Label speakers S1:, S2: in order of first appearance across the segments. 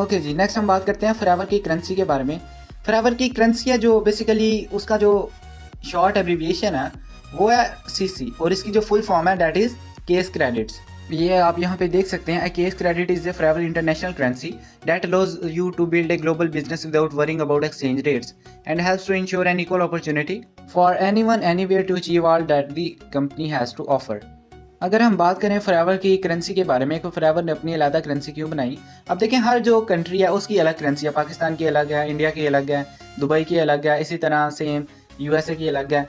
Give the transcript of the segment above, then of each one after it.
S1: Okay जी, next हम बात करते हैं फॉरएवर की करेंसी के बारे में। फॉरएवर की करेंसी है जो बेसिकली उसका जो शॉर्ट एब्रीविएशन है वो है सीसी, और इसकी जो फुल फॉर्म है दैट इज़ केस क्रेडिट्स। ये आप यहाँ पे देख सकते हैं, case credit is a forever international currency that allows you to build a global business without worrying about exchange rates and helps to ensure an equal opportunity for anyone anywhere to achieve all that the company has to offer. अगर हम बात करें forever की currency के बारे में, तो forever ने अपनी अलग करेंसी क्यों बनाई? अब देखें, हर जो कंट्री है उसकी अलग करेंसी है। पाकिस्तान की अलग है, इंडिया की अलग है, दुबई की अलग है, इसी तरह सेम यूएसए की अलग है।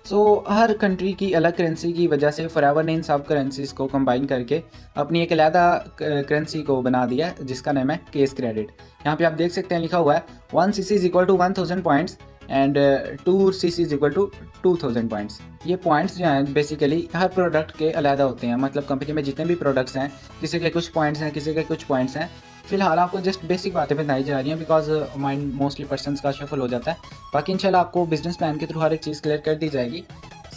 S1: सो हर कंट्री की अलग करेंसी की वजह से फॉरएवर ने इन सब करेंसीज को कंबाइन करके अपनी एक अलग करेंसी को बना दिया है जिसका नाम है केस क्रेडिट। यहाँ पे आप देख सकते हैं लिखा हुआ है 1 CC is equal to 1000 points and 2 CC is equal to 2000 points. ये पॉइंट्स जो हैं बेसिकली हर प्रोडक्ट के अलग होते हैं। मतलब कंपनी में जितने भी प्रोडक्ट्स हैं, किसी के कुछ पॉइंट्स हैं, किसी के कुछ पॉइंट्स हैं। फिलहाल आपको जस्ट बेसिक बातें बताई जा रही हैं बिकॉज माइंड मोस्टली पर्सनस का शफल हो जाता है। बाकी इंशाल्लाह आपको बिजनेस प्लान के थ्रू हर एक चीज़ क्लियर कर दी जाएगी।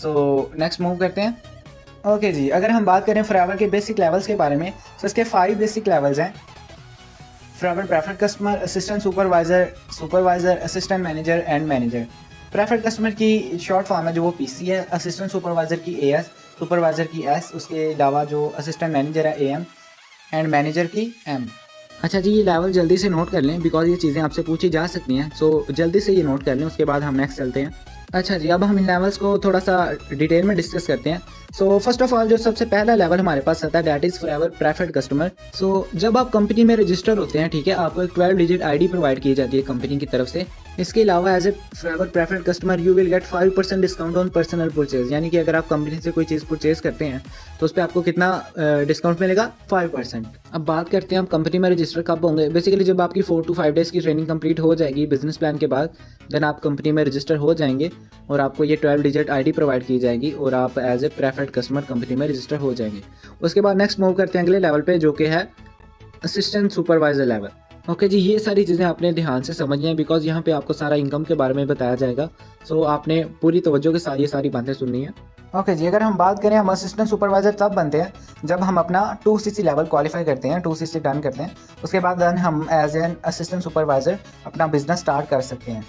S1: सो नेक्स्ट मूव करते हैं। ओके जी, अगर हम बात करें फॉरएवर के बेसिक लेवल्स के बारे में, तो इसके 5 बेसिक लेवल्स हैं। Forever preferred customer, assistant supervisor, supervisor, assistant manager and manager. Preferred customer की शॉर्ट फॉर्म है जो वो पीसी है, असिस्टेंट सुपरवाइजर की एएस, सुपरवाइजर की एस, उसके अलावा जो असिस्टेंट मैनेजर है एएम एंड मैनेजर की एम। अच्छा जी, ये लेवल जल्दी से नोट कर लें बिकॉज ये चीज़ें आपसे पूछी जा सकती हैं। सो जल्दी से ये नोट कर लें, उसके बाद हम नेक्स्ट चलते हैं। अच्छा जी, अब हम इन लेवल्स को थोड़ा सा डिटेल में डिस्कस करते हैं। सो फर्स्ट ऑफ ऑल जो सबसे पहला लेवल हमारे पास आता है that is forever preferred customer. So जब आप कंपनी में रजिस्टर होते हैं, ठीक है, आपको एक 12 डिजिट आईडी प्रोवाइड की जाती है कंपनी की तरफ से। इसके अलावा as a forever preferred customer you will get 5% discount on personal purchase. यानी कि अगर आप कंपनी से कोई चीज़ परचेज करते हैं तो उस पर आपको कितना डिस्काउंट मिलेगा? 5%। अब बात करते हैं आप कंपनी में रजिस्टर कब होंगे। बेसिकली जब आपकी 4 to 5 डेज़ की ट्रेनिंग कंप्लीट हो जाएगी बिजनेस प्लान के बाद, देन आप कंपनी में रजिस्टर हो जाएंगे और आपको ये 12 डिजिट आईडी प्रोवाइड की जाएगी और आप as a preferred customer company में रजिस्टर हो जाएंगे। उसके बाद नेक्स्ट मूव करते हैं अगले लेवल पे जो कि है असिस्टेंट सुपरवाइजर लेवल। ओके जी, ये सारी चीज़ें आपने ध्यान से समझनी है बिकॉज यहाँ पे आपको सारा इनकम के बारे में बताया जाएगा। सो आपने पूरी तवज्जो के साथ ये सारी बातें सुननी है। ओके जी, अगर हम बात करें, हम असिस्टेंट सुपरवाइजर तब बनते हैं जब हम अपना 2 CC लेवल क्वालिफाई करते हैं, 2 CC डन करते हैं। उसके बाद देन हम एज एन असिस्टेंट सुपरवाइजर अपना बिजनेस स्टार्ट कर सकते हैं।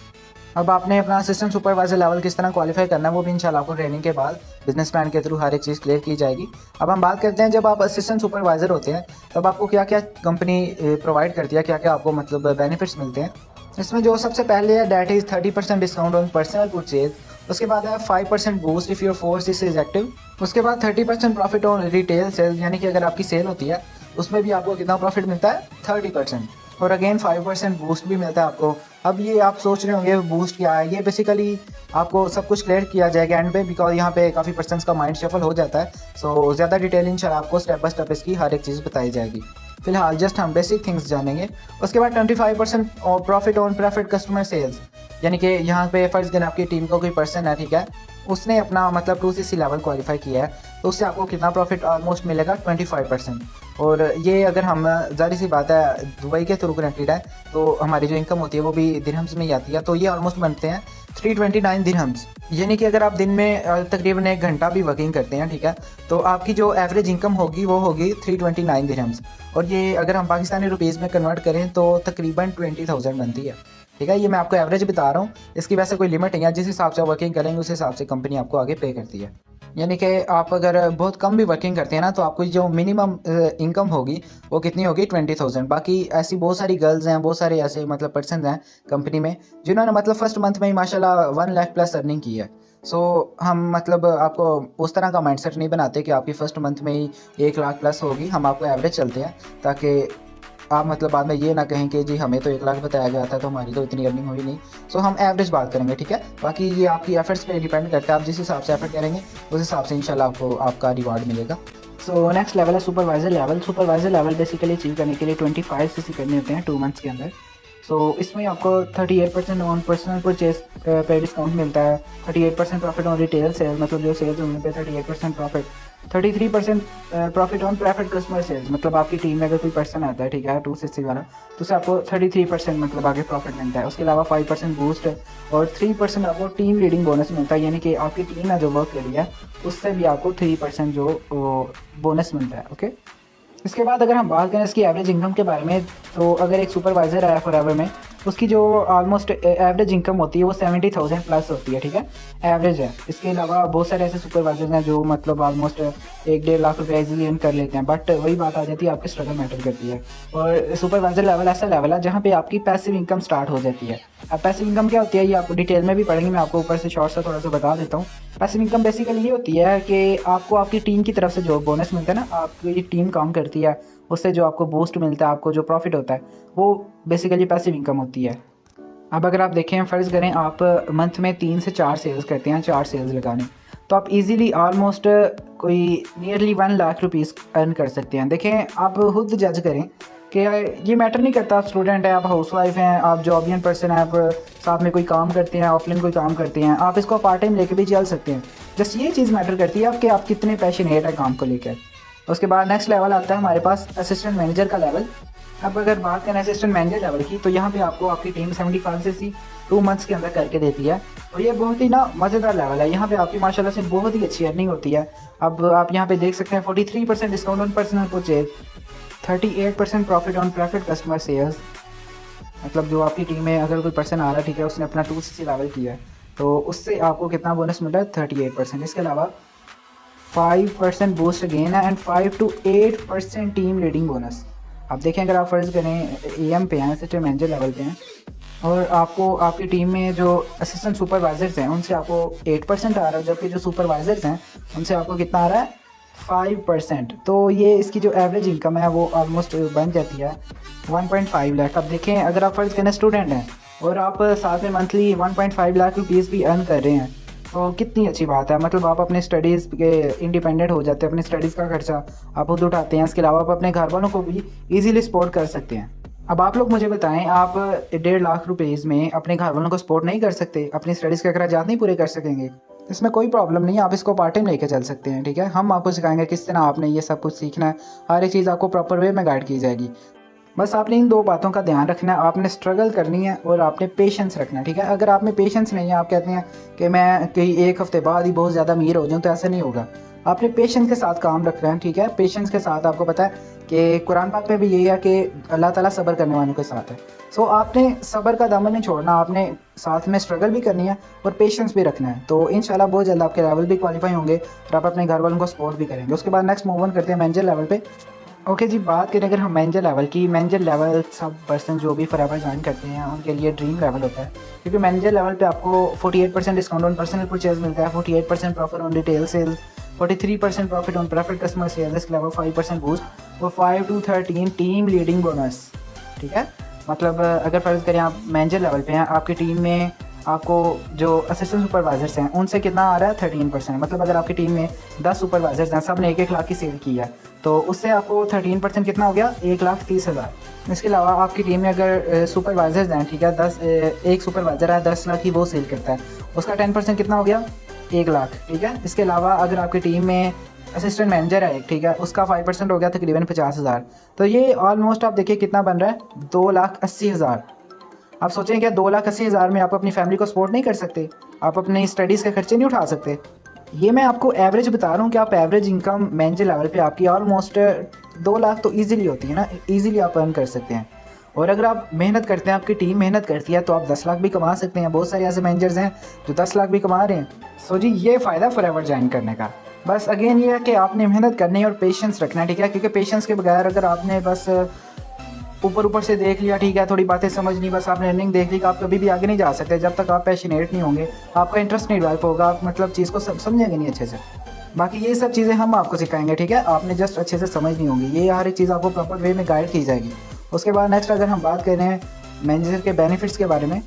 S1: अब आपने अपना असिस्टेंट सुपरवाइजर लेवल किस तरह क्वालिफाई करना है वो भी इंशाल्लाह आपको ट्रेनिंग के बाद बिजनेस प्लान के थ्रू हर एक चीज़ क्लियर की जाएगी। अब हम बात करते हैं, जब आप असिस्टेंट सुपरवाइजर होते हैं तब आपको क्या क्या कंपनी प्रोवाइड करती है, क्या क्या आपको मतलब बेनिफिट्स मिलते हैं। इसमें जो सबसे पहले है that is 30% discount on personal purchase. उसके बाद है 5% boost if your 4 CC is active. उसके बाद 30% प्रॉफिट ऑन रिटेल सेल्स, यानी कि अगर आपकी सेल होती है उसमें भी आपको कितना प्रॉफिट मिलता है? 30%। और अगेन 5% बूस्ट भी मिलता है आपको। अब ये आप सोच रहे होंगे बूस्ट क्या है, ये बेसिकली आपको सब कुछ क्लियर किया जाएगा एंड पे बिकॉज यहाँ पे काफ़ी पर्सन्स का माइंड शफल हो जाता है। सो ज़्यादा डिटेल इंशाल्लाह आपको स्टेप बाय स्टेप इसकी हर एक चीज़ बताई जाएगी। फिलहाल जस्ट हम बेसिक थिंग्स जानेंगे। उसके बाद 25% profit on preferred customer sales, यानी कि यहाँ पे फर्ज करें आपकी टीम का कोई पर्सन है, ठीक है, उसने अपना मतलब 2 CC लेवल क्वालिफाई किया है तो उससे आपको कितना प्रॉफिट ऑलमोस्ट मिलेगा? 25%। और ये अगर हम ज़ाहिर सी बात है दुबई के थ्रू कनेक्टेड है तो हमारी जो इनकम होती है वो भी दिरहम्स में ही आती है। तो ये ऑलमोस्ट बनते हैं 329 दिरहम्स। यानी कि अगर आप दिन में तकरीबन 1 घंटा भी वर्किंग करते हैं, ठीक है, तो आपकी जो एवरेज इनकम होगी वो होगी 329 दिरहम्स। और ये अगर हम पाकिस्तानी रुपीज़ में कन्वर्ट करें तो तकरीबन 20,000 बनती है, ठीक है। ये मैं आपको एवरेज बता रहा हूँ, इसकी वैसे कोई लिमिट नहीं है। जिस हिसाब से वर्किंग करेंगे उस हिसाब से कंपनी आपको आगे पे करती है। यानी कि आप अगर बहुत कम भी वर्किंग करते हैं ना तो आपको जो मिनिमम इनकम होगी वो कितनी होगी? 20,000। बाकी ऐसी बहुत सारी गर्ल्स हैं, बहुत सारे ऐसे मतलब पर्सन हैं कंपनी में जिन्होंने मतलब फर्स्ट मंथ में ही माशाल्लाह 1 लाख प्लस अर्निंग की है। सो हम मतलब आपको उस तरह का माइंडसेट नहीं बनाते कि आपकी फर्स्ट मंथ में ही 1 लाख प्लस होगी। हम आपको एवरेज चलते हैं ताकि आप मतलब बाद में ये ना कहें कि जी हमें तो 1 लाख बताया गया था तो हमारी तो इतनी अर्निंग हुई नहीं। सो हम एवरेज बात करेंगे, ठीक है। बाकी ये आपकी एफर्ट्स पे डिपेंड करता है, आप जिस हिसाब से एफर्ट करेंगे उस हिसाब से इंशाल्लाह आपको आपका रिवार्ड मिलेगा। सो नेक्स्ट लेवल है supervisor level. Supervisor level basically achieve करने के लिए 25 CC करने होते हैं 2 मंथ्स के अंदर। सो इसमें आपको 38% ऑन पर्सनल परचेज पे डिस्काउंट मिलता है, 38% प्रॉफिट ऑन रिटेल सेल्स, मतलब जो सेल्स उनमें पे 38% profit, 33% profit on preferred customer sales, मतलब आपकी टीम में अगर कोई पर्सन आता है, ठीक है, 2 CC वाला, तो उससे आपको 33% मतलब आगे प्रॉफिट मिलता है। उसके अलावा 5% बूस्ट और 3% आपको टीम लीडिंग बोनस मिलता है, यानी कि आपकी टीम ने जो वर्क करी है उससे भी आपको 3% जो बोनस मिलता है। ओके, इसके बाद अगर हम बात करें इसकी एवरेज इनकम के बारे में, तो अगर एक सुपरवाइज़र है फॉरएवर में, उसकी जो ऑलमोस्ट एवरेज इनकम होती है वो 70,000 प्लस होती है, ठीक है, एवरेज है। इसके अलावा बहुत सारे ऐसे सुपरवाइजर्स हैं जो मतलब ऑलमोस्ट 1-1.5 लाख रुपये इजीली अर्न कर लेते हैं, बट वही बात आ जाती है, आपकी स्ट्रगल मैटर करती है। और सुपरवाइजर लेवल ऐसा लेवल है जहाँ पे आपकी पैसिव इनकम स्टार्ट हो जाती है। अब पैसिव इनकम क्या होती है ये आपको डिटेल में भी पढ़ेंगे, मैं आपको ऊपर से शॉर्ट सा थोड़ा सा बता देता हूँ। पैसिव इनकम बेसिकली ये होती है कि आपको आपकी टीम की तरफ से जो बोनस मिलता है ना, आपकी टीम काम करती है, उससे जो आपको बूस्ट मिलता है, आपको जो प्रॉफिट होता है, वो बेसिकली पैसिव इनकम होती है। अब अगर आप देखें, फ़र्ज़ करें आप मंथ में 3 से 4 सेल्स करते हैं, 4 सेल्स लगाने, तो आप इजीली ऑलमोस्ट कोई नियरली 1 लाख रुपीज़ अर्न कर सकते हैं। देखें, आप खुद जज करें कि ये मैटर नहीं करता आप स्टूडेंट हैं, आप हाउसवाइफ हैं, आप जॉबियन पर्सन हैं, आप साथ में कोई काम करते हैं, ऑफलाइन कोई काम करते हैं, आप इसको पार्ट टाइम लेके भी चल सकते हैं। जस्ट ये चीज़ मैटर करती है कि आप कितने पैशनेट है काम को लेकर। उसके बाद नेक्स्ट लेवल आता है हमारे पास असिस्टेंट मैनेजर का लेवल। अब अगर बात करें असिस्टेंट मैनेजर लेवल की, तो यहाँ पे आपको आपकी टीम 75 से 2 मंथ्स के अंदर करके देती है, और ये बहुत ही ना मज़ेदार लेवल है। यहाँ पे आपकी माशाल्लाह से बहुत ही अच्छी अर्निंग होती है। अब आप यहाँ पे देख सकते हैं 43% discount on personal purchase, 38% profit on preferred customer sales. मतलब जो आपकी टीम में अगर कोई पर्सन आ रहा है, ठीक है, उसने अपना 2CC लेवल किया है, तो उससे आपको कितना बोनस मिल रहा है, 38%। इसके अलावा 5% बूस्ट अगेन है and 5 to 8% team leading bonus. अब देखें, अगर आप फ़र्ज़ करें AM पे हैं, असिस्टेंट मैनेजर लेवल पे हैं, और आपको आपकी टीम में जो असिस्टेंट सुपरवाइजर्स हैं उनसे आपको 8% आ रहा है, जबकि जो सुपरवाइजर्स हैं उनसे आपको कितना आ रहा है, 5%। तो ये इसकी जो एवरेज इनकम है वो ऑलमोस्ट बन जाती है 1.5 लाख। अब देखें, अगर आप फ़र्ज़ करें स्टूडेंट हैं और आप साथ में मंथली 1.5 लाख रुपीज़ भी अर्न कर रहे हैं, तो कितनी अच्छी बात है। मतलब आप अपने स्टडीज़ के इंडिपेंडेंट हो जाते हैं, अपने स्टडीज़ का खर्चा आप खुद उठाते हैं। इसके अलावा आप अपने घर वालों को भी इजीली सपोर्ट कर सकते हैं। अब आप लोग मुझे बताएं, आप 1.5 लाख रुपीज़ में अपने घर वालों को सपोर्ट नहीं कर सकते, अपनी स्टडीज़ के अखराजात नहीं पूरे कर सकेंगे? इसमें कोई प्रॉब्लम नहीं है, आप इसको पार्ट टाइम लेके चल सकते हैं, ठीक है। हम आपको सिखाएंगे किस तरह आपने ये सब कुछ सीखना है, हर एक चीज़ आपको प्रॉपर वे में गाइड की जाएगी। बस आपने इन 2 बातों का ध्यान रखना है, आपने स्ट्रगल करनी है और आपने पेशेंस रखना है, ठीक है। अगर आप में पेशेंस नहीं है, आप कहते हैं कि मैं कहीं 1 हफ्ते बाद ही बहुत ज़्यादा अमीर हो जाऊँ, तो ऐसा नहीं होगा। आपने पेशेंस के साथ काम रखना है, ठीक है। पेशेंस के साथ आपको पता है कि कुरान पाक में भी यही है कि अल्लाह ताला सब्र करने वालों के साथ है। सो आपने सब्र का दामन नहीं छोड़ना, आपने साथ में स्ट्रगल भी करनी है और पेशेंस भी रखना है। तो इंशाल्लाह बहुत जल्द आपके लेवल भी क्वालिफाई होंगे और आप अपने घर वालों को सपोर्ट भी करेंगे। उसके बाद नेक्स्ट मूव ऑन करते हैं मैनेजर लेवल पे। ओके जी, बात करें अगर हम मैनेजर लेवल की, मैनेजर लेवल सब पर्सन जो भी फॉरएवर ज्वाइन करते हैं उनके लिए ड्रीम लेवल होता है, क्योंकि मैनेजर लेवल पे आपको 48% डिस्काउंट ऑन पर्सनल परचेज मिलता है, 48% profit on retail sales, 43% profit on preferred customer sales, इसके अलावा 5% बूस्ट और 5 to 13 टीम लीडिंग बोनस, ठीक है। मतलब अगर फ़र्ज़ करें आप मैनेजर लेवल पे हैं, आपकी टीम में आपको जो असिस्टेंट सुपरवाइजर्स हैं उनसे कितना आ रहा है, 13%। मतलब अगर आपकी टीम में 10 सुपरवाइजर्स हैं, सब ने 1-1 लाख की सेल की है, तो उससे आपको 13% कितना हो गया, 1,30,000। इसके अलावा आपकी टीम में अगर सुपरवाइजर्स हैं, ठीक है, 1 सुपरवाइजर है 10 लाख की वो सेल करता है, उसका 10% कितना हो गया, 1 लाख, ठीक है। इसके अलावा अगर आपकी टीम में असिस्टेंट मैनेजर है, ठीक है, उसका 5% हो गया तकरीबन 50,000। तो ये ऑलमोस्ट आप देखिए कितना बन रहा है, 2,80,000। आप सोचें क्या 2,80,000 में आप अपनी फैमिली को सपोर्ट नहीं कर सकते, आप अपनी स्टडीज़ के खर्चे नहीं उठा सकते? ये मैं आपको एवरेज बता रहा हूँ कि आप एवरेज इनकम मैनेजर लेवल पे आपकी ऑलमोस्ट 2 लाख तो ईजिली होती है ना, ईजिली आप अर्न कर सकते हैं। और अगर आप मेहनत करते हैं, आपकी टीम मेहनत करती है, तो आप 10 लाख भी कमा सकते हैं। बहुत सारे ऐसे मैनेजर्स हैं जो 10 लाख भी कमा रहे हैं। सो जी, ये फ़ायदा फॉरएवर ज्वाइन करने का। बस अगेन ये है कि आपने मेहनत करनी है और पेशेंस रखना है, ठीक है, क्योंकि पेशेंस के बगैर अगर आपने बस ऊपर से देख लिया, ठीक है, थोड़ी बातें समझ ली, बस आपने अर्निंग देख ली, कि आप कभी भी आगे नहीं जा सकते जब तक आप पैशनेट नहीं होंगे, आपका इंटरेस्ट नहीं डेवलप होगा, आप मतलब चीज़ को समझेंगे नहीं अच्छे से। बाकी ये सब चीज़ें हम आपको सिखाएंगे, ठीक है, आपने जस्ट अच्छे से समझनी होंगी, ये हर एक चीज़ आपको प्रॉपर वे में गाइड की जाएगी। उसके बाद नेक्स्ट अगर हम बात करें मैनेजर के बेनिफिट्स के बारे में,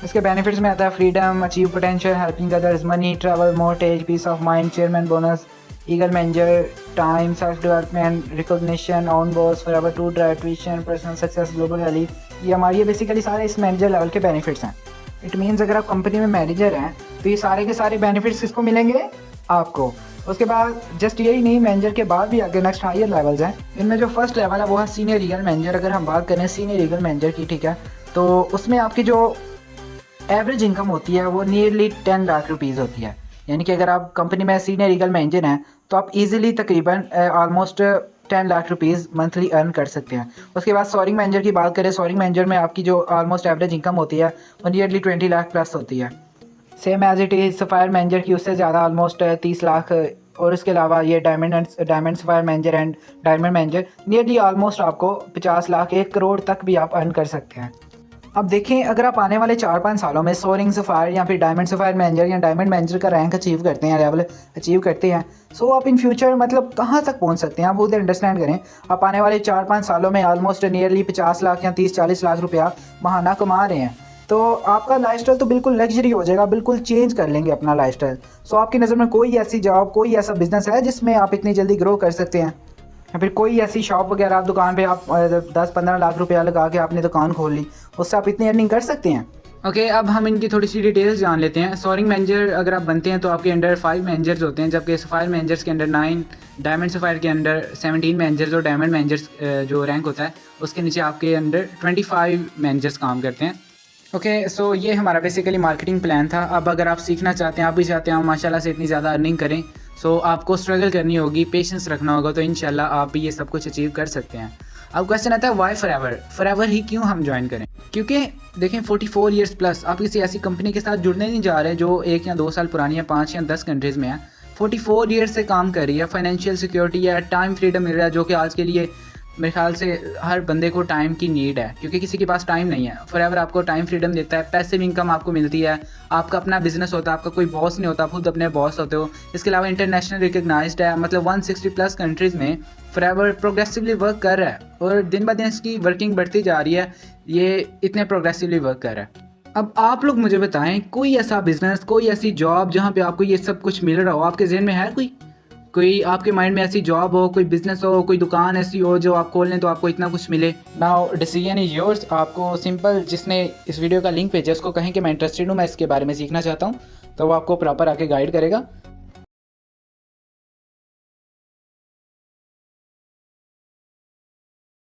S1: इसके बेनिफिट्स में आता है freedom, achieve potential, helping others, money, travel, mortgage, peace of mind, chairman bonus, eagle manager, time, self development, recognition, own boss, forever to drive, tuition, personal success, global valley. ये हमारी ये बेसिकली सारे इस manager level के benefits हैं। It means अगर आप company में मैनेजर हैं तो ये सारे के सारे बेनिफिट्स किसको मिलेंगे, आपको। उसके बाद जस्ट यही नहीं, मैनेजर के बाद भी आगे नेक्स्ट हायर लेवल्स हैं। इनमें जो फर्स्ट लेवल है वो है सीनियर लीगल मैनेजर। अगर हम बात करें सीनियर लीगल मैनेजर की, ठीक है, तो उसमें आपकी जो एवरेज इनकम होती है वो नियरली 10 लाख रुपीज़ होती है। यानी कि अगर आप कंपनी में सीनियर लीगल मैनेजर हैं तो आप इजीली तकरीबन almost 10 lakh rupees monthly earn कर सकते हैं। उसके बाद सोअरिंग मैनेजर की बात करें, सोअरिंग मैनेजर में आपकी जो ऑलमोस्ट एवरेज इनकम होती है वो नियरली 20 लाख प्लस होती है। Same as it is sapphire manager की उससे ज़्यादा ऑलमोस्ट 30 लाख। और इसके अलावा ये diamond sapphire manager and diamond manager nearly almost आपको 50 लाख 1 करोड़ तक भी आप अर्न कर सकते हैं। अब देखें, अगर आप आने वाले 4-5 सालों में सोअरिंग सफ़ायर या फिर डायमंड सफ़ायर मैनेजर या डायमंड मैनेजर का रैंक अचीव करते हैं, लेवल अचीव करते हैं, सो आप इन फ्यूचर मतलब कहाँ तक पहुँच सकते हैं आप खुद अंडरस्टैंड करें। आप आने वाले 4-5 सालों में ऑलमोस्ट नियरली 50 लाख या 30-40 लाख रुपया महाना कमा रहे हैं, तो आपका लाइफस्टाइल तो बिल्कुल लग्जरी हो जाएगा, बिल्कुल चेंज कर लेंगे अपना लाइफस्टाइल। सो आपकी नज़र में कोई ऐसी जॉब, कोई ऐसा बिजनेस है जिसमें आप इतनी जल्दी ग्रो कर सकते हैं, या फिर कोई ऐसी शॉप वगैरह आप दुकान पे आप 10-15 लाख रुपया लगा के आपने दुकान खोल ली, उससे आप इतनी अर्निंग कर सकते हैं। ओके, अब हम इनकी थोड़ी सी डिटेल्स जान लेते हैं। सोअरिंग मैनेजर अगर आप बनते हैं तो आपके अंडर 5 मैनेजर्स होते हैं, जबकि सफ़ायर मैनेजर्स के अंडर 9, डायमंड सफ़ायर के अंडर 17 मैनेजर्स और डायमंड मैनेजर्स जो रैंक होता है उसके नीचे आपके अंडर 25 मैनेजर्स काम करते हैं। ओके, सो ये हमारा बेसिकली मार्केटिंग प्लान था। अब अगर आप सीखना चाहते हैं, आप भी चाहते हैं माशाल्लाह से इतनी ज़्यादा अर्निंग करें, सो आपको स्ट्रगल करनी होगी, पेशेंस रखना होगा, तो इंशाल्लाह आप भी ये सब कुछ अचीव कर सकते हैं। अब क्वेश्चन आता है वाई फॉरएवर ही क्यों हम ज्वाइन करें? क्योंकि देखें 44 ईयर्स प्लस आप किसी ऐसी कंपनी के साथ जुड़ने नहीं जा रहे जो 1 या 2 साल पुरानी है, 5 या 10 कंट्रीज़ में है। 44 ईयर्स से काम कर रही है, फाइनेंशियल सिक्योरिटी है, टाइम फ्रीडम मिल रहा है, जो कि आज के लिए मेरे ख्याल से हर बंदे को टाइम की नीड है, क्योंकि किसी के पास टाइम नहीं है। फॉरएवर आपको टाइम फ्रीडम देता है, पैसिव इनकम आपको मिलती है, आपका अपना बिजनेस होता है, आपका कोई बॉस नहीं होता, आप खुद अपने बॉस होते हो। इसके अलावा इंटरनेशनल रिकग्नाइज्ड है, मतलब 160 प्लस कंट्रीज़ में फॉरएवर प्रोग्रेसिवली वर्क कर रहा है और दिन ब दिन इसकी वर्किंग बढ़ती जा रही है, ये इतने प्रोग्रेसिवली वर्क कर रहा है। अब आप लोग मुझे बताएं, कोई ऐसा बिजनेस, कोई ऐसी जॉब जहाँ पे आपको ये सब कुछ मिल रहा हो, आपके जहन में है कोई आपके माइंड में ऐसी जॉब हो, कोई बिजनेस हो, कोई दुकान ऐसी हो जो आप खोल लें तो आपको इतना कुछ मिले? Now decision is yours. आपको सिंपल, जिसने इस वीडियो का लिंक भेजा उसको कहें कि मैं इंटरेस्टेड हूँ, मैं इसके बारे में सीखना चाहता हूँ, तो वो आपको प्रॉपर आके गाइड करेगा।